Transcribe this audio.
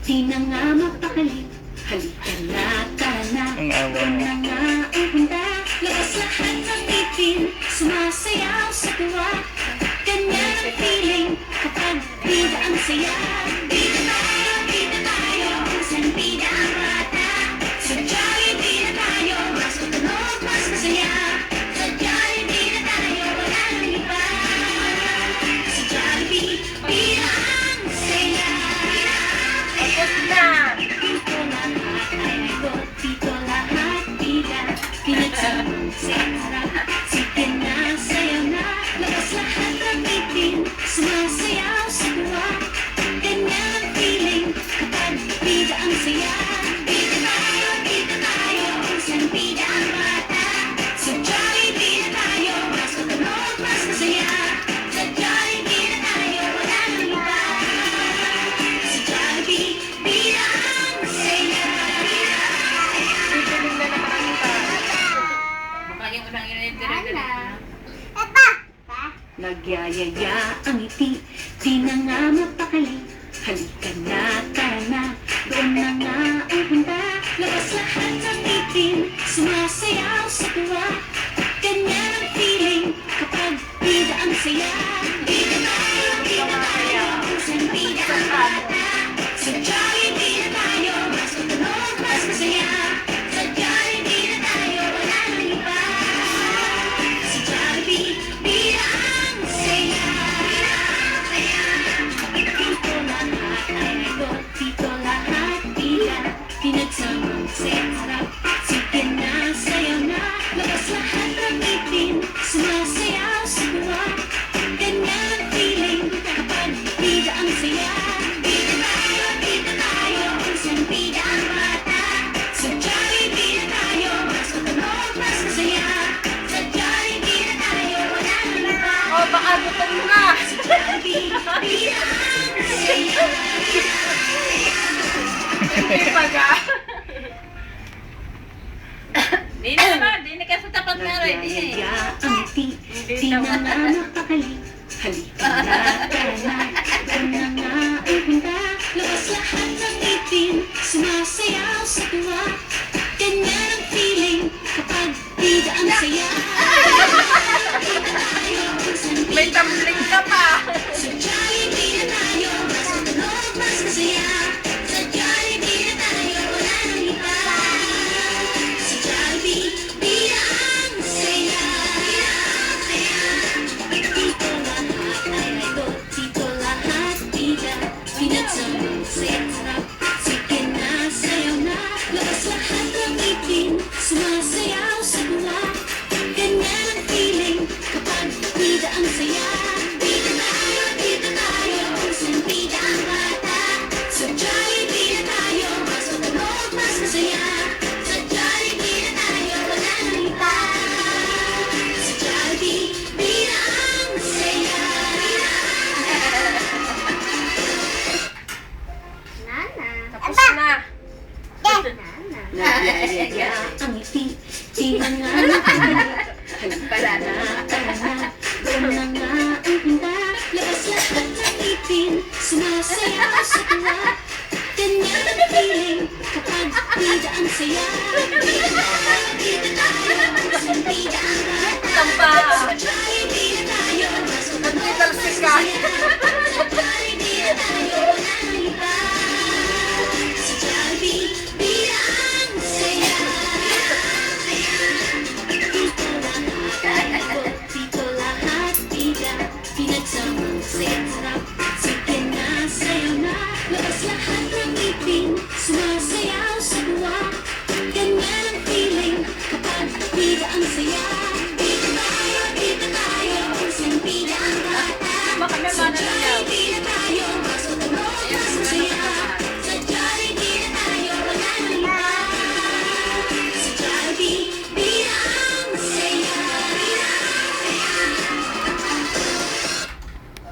Di na nga mapakali, halika na, tara na. Ang awa Ikaw mo. na nga ang handa, labas lahat ng ngipin, sumasayaw sa tuwa. Ganyan ang feeling kapag bida ang saya. Bida tayo, kung saan bida ang bata. Sa Jollibee na tayo, mas matunog, mas masaya. Sa Jollibee na tayo, wala nang iba. Sa Jollibee, bida ang saya. Tapos na. Dito lahat ay agot, dito lahat bida. Pinagsama sa harap, sige na, sayaw na. Labas lahat ng ngipin, sumasayaw sa tuwa. Ganyan ang feeling kapag bida ang saya. Bida tayo, kung saan bida ang bata. Sa Jollibee na tayo, mas matunog, mas masaya. Sa Jollibee na tayo, wala nang iba. Sa Jollibee, bida ang saya. Pipiling na naman ang iba. Laging unang dire-dire na. Nagyayaya ang ngiti, di na nga mapakali. Halika na, tara na, doon na nga ang handa. Labas lahat ng ngipin, sumasayaw sa tuwa. Ganyan ang feeling kapag bida ang saya. Bida tayo, kung saan bida ang bata. Sa Jollibee na tayo, mas matunog, mas masaya. Sa Jollibee na tayo, wala nang iba. Sa Jollibee, bida ang saya. Dito lahat ay agot, dito lahat bida. Pinagsamang sa harap, sige na, sayaw na. Labas lahat ng ngipin, sumasayaw sa tuwa. Ganyan ang feeling kapag bida ang saya. Bida tayo, kung saan bida ang bata. Sa Jollibee na tayo, mas matunog, mas masaya. Sa Jollibee na tayo, wala nang iba. Oh, baka gutom na. Sa Jollibee, bida ang saya. Hindi pa ga. Di na naman, di na ka sa tapat na rin. Nagyayaya ang ngiti, di na nga mapakali. Halika na, tara na, doon na nga ang handa. Labas lahat ng ngipin, sumasayaw sa tuwa. Ganyan ang feeling kapag bida ang saya. Bida tayo, kung saan May bida ang tumbling ka pa. Sa Jollibee na tayo, mas matunog, mas masaya. Sa Jollibee na tayo, wala nang iba. Sa Jollibee, bida ang saya. Dito lahat ay agot, dito lahat bida. Pinagsamang sa harap, sige na, sayaw na. Labas lahat ng ngipin, sumasayaw sa tuwa. Ganyan ang feeling kapag bida ang saya. Bida tayo, kung saan bida ang bata. Sa Jollibee na tayo, mas matunog, mas masaya. Sa Jollibee na tayo, wala nang iba. Sa Jollibee, bida ang saya. Tapos na. Nagyayaya ang ngiti, di na nga mapakali. Halika na, tara na, doon na nga ang handa. Labas lahat ng ngipin, sumasayaw sa tuwa. Ganyan ang feeling kapag bida ang saya. Bida tayo, kung saan bida ang bata. Tamba. Sa Jollibee na tayo, mas matunog, Nagtitalsik mas ka. masaya. Sa Jollibee na tayo, wala nang iba. Sa Jollibee, bida ang saya. Dito lahat ay agot, dito lahat bida. Pinagsamang sa harap, sige na, sayaw na. Labas lahat ng ngipin, sumasayaw sa tuwa. Ganyan ang feeling kapag bida